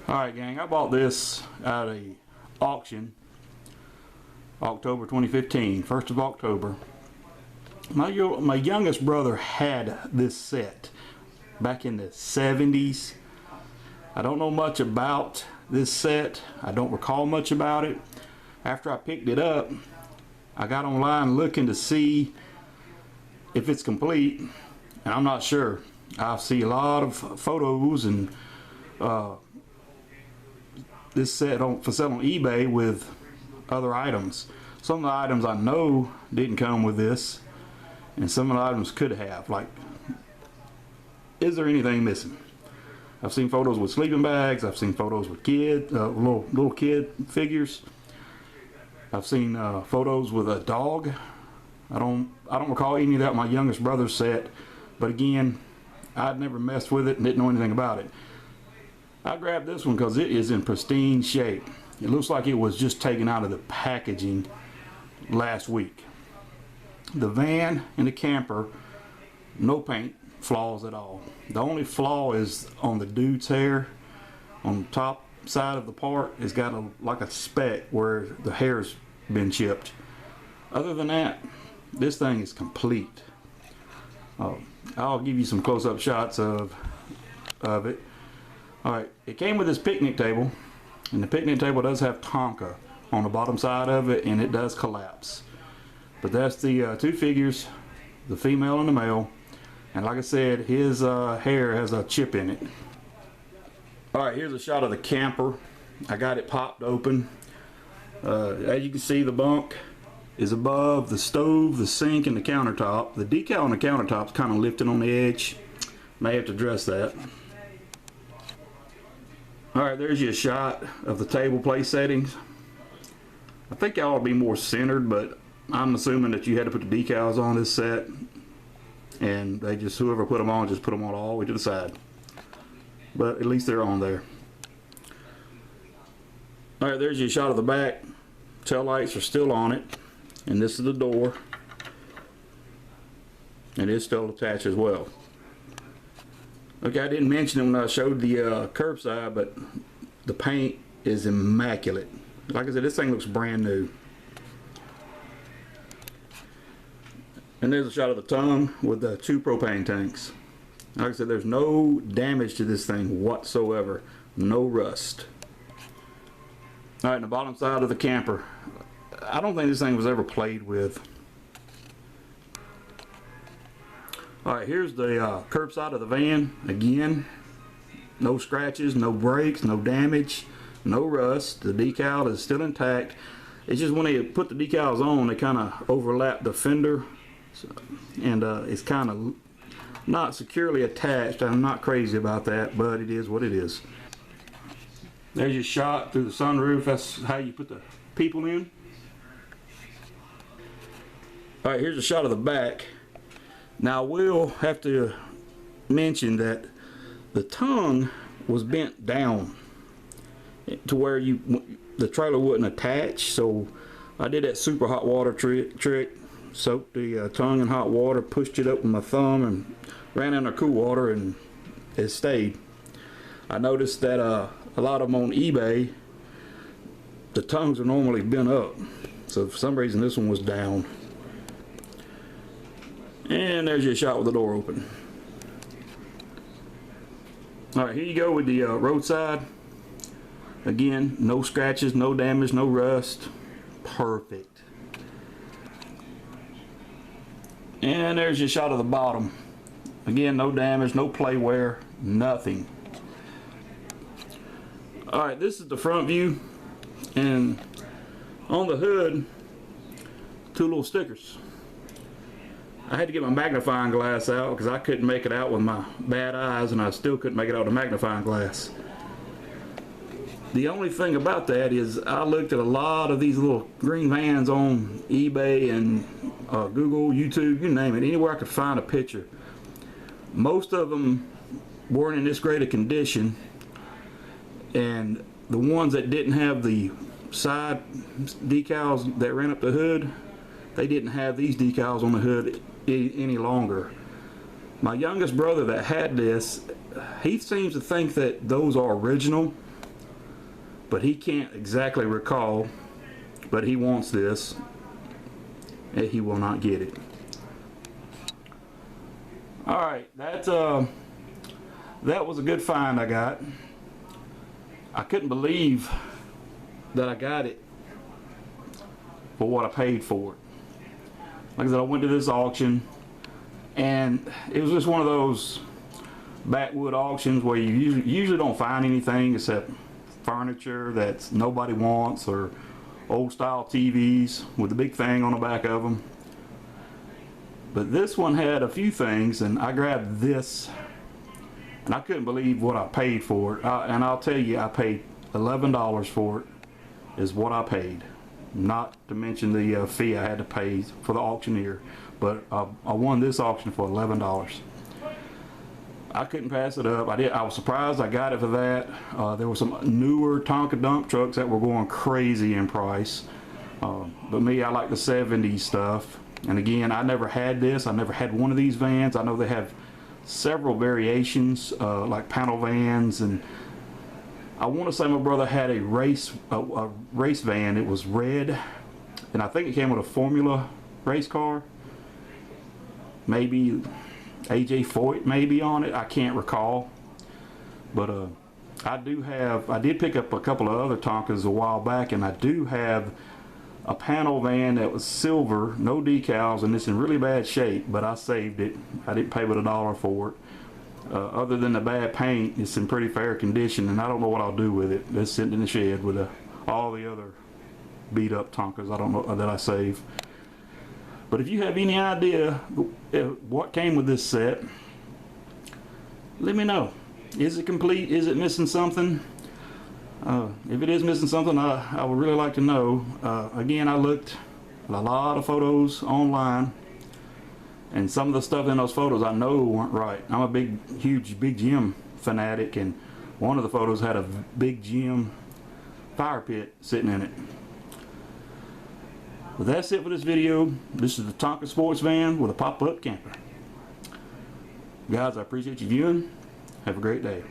Alright gang, I bought this at a auction October 2015, 1st of October. My youngest brother had this set back in the 70s. I don't know much about this set. I don't recall much about it. After I picked it up, I got online looking to see if it's complete, and I'm not sure. I see a lot of photos and this set for sale on eBay with other items. Some of the items I know didn't come with this, and some of the items could have. Like, is there anything missing? I've seen photos with sleeping bags. I've seen photos with little kid figures. I've seen photos with a dog. I don't recall any of that in my youngest brother's set, but again, I'd never messed with it and didn't know anything about it. I grabbed this one because it is in pristine shape. It looks like it was just taken out of the packaging last week. The van and the camper, no paint flaws at all. The only flaw is on the dude's hair. On the top side of the part, it's got like a speck where the hair's been chipped. Other than that, this thing is complete. I'll give you some close-up shots of it. Alright, it came with this picnic table, and the picnic table does have Tonka on the bottom side of it, and it does collapse. But that's the two figures, the female and the male, and like I said, his hair has a chip in it. Alright, here's a shot of the camper. I got it popped open. As you can see, the bunk is above the stove, the sink, and the countertop. The decal on the countertop is kind of lifted on the edge. May have to address that. Alright, there's your shot of the table place settings. I think I ought to be more centered, but I'm assuming that you had to put the decals on this set, and they just, whoever put them on, just put them on all the way to the side. But at least they're on there. Alright, there's your shot of the back. Tail lights are still on it, and this is the door, and it's still attached as well. Okay, I didn't mention it when I showed the curbside, but the paint is immaculate. Like I said, this thing looks brand new. And there's a shot of the tongue with the 2 propane tanks. Like I said, there's no damage to this thing whatsoever. No rust. Alright, the bottom side of the camper. I don't think this thing was ever played with. Alright, here's the curb side of the van. Again, no scratches, no breaks, no damage, no rust. The decal is still intact. It's just when they put the decals on, they kind of overlap the fender, and it's kind of not securely attached. I'm not crazy about that, but it is what it is. There's your shot through the sunroof. That's how you put the people in. Alright, here's a shot of the back. Now I will have to mention that the tongue was bent down to where the trailer wouldn't attach, so I did that super hot water trick. Soaked the tongue in hot water, pushed it up with my thumb, and ran in the cool water, and it stayed. I noticed that a lot of them on eBay, the tongues are normally bent up, so for some reason this one was down. And there's your shot with the door open. Alright, here you go with the roadside. Again, no scratches, no damage, no rust. Perfect. And there's your shot of the bottom. Again, no damage, no play wear, nothing. Alright, this is the front view. And on the hood, 2 little stickers. I had to get my magnifying glass out because I couldn't make it out with my bad eyes, and I still couldn't make it out with a magnifying glass. The only thing about that is I looked at a lot of these little green vans on eBay and Google, YouTube, you name it, anywhere I could find a picture. Most of them weren't in this great a condition, and the ones that didn't have the side decals that ran up the hood, they didn't have these decals on the hood any longer. My youngest brother that had this, he seems to think that those are original, but he can't exactly recall, but he wants this and he will not get it. Alright, that was a good find I got. I couldn't believe that I got it for what I paid for it. Like I said, I went to this auction and it was just one of those backwood auctions where you usually don't find anything except furniture that nobody wants, or old style TVs with the big thing on the back of them. But this one had a few things, and I grabbed this and I couldn't believe what I paid for it. And I'll tell you, I paid $11 for it, is what I paid. Not to mention the fee I had to pay for the auctioneer. But I won this auction for $11. I couldn't pass it up. I was surprised I got it for that. There were some newer Tonka dump trucks that were going crazy in price. But me, I like the 70s stuff. And again, I never had this. I never had one of these vans. I know they have several variations, like panel vans, and I want to say my brother had a race van. It was red, and I think it came with a Formula race car, maybe AJ Foyt maybe on it. I can't recall, but I did pick up a couple of other Tonkas a while back, and I do have a panel van that was silver, no decals, and it's in really bad shape, but I saved it. I didn't pay but $1 for it. Other than the bad paint, it's in pretty fair condition, and I don't know what I'll do with it. It's sitting in the shed with all the other beat up Tonkas I don't know that I saved. But if you have any idea what came with this set, let me know. Is it complete? Is it missing something? If it is missing something, I would really like to know. Again, I looked at a lot of photos online, and some of the stuff in those photos I know weren't right. I'm a huge Big Jim fanatic, and one of the photos had a Big Jim fire pit sitting in it. But that's it for this video. This is the Tonka sports van with a pop-up camper. Guys, I appreciate you viewing. Have a great day.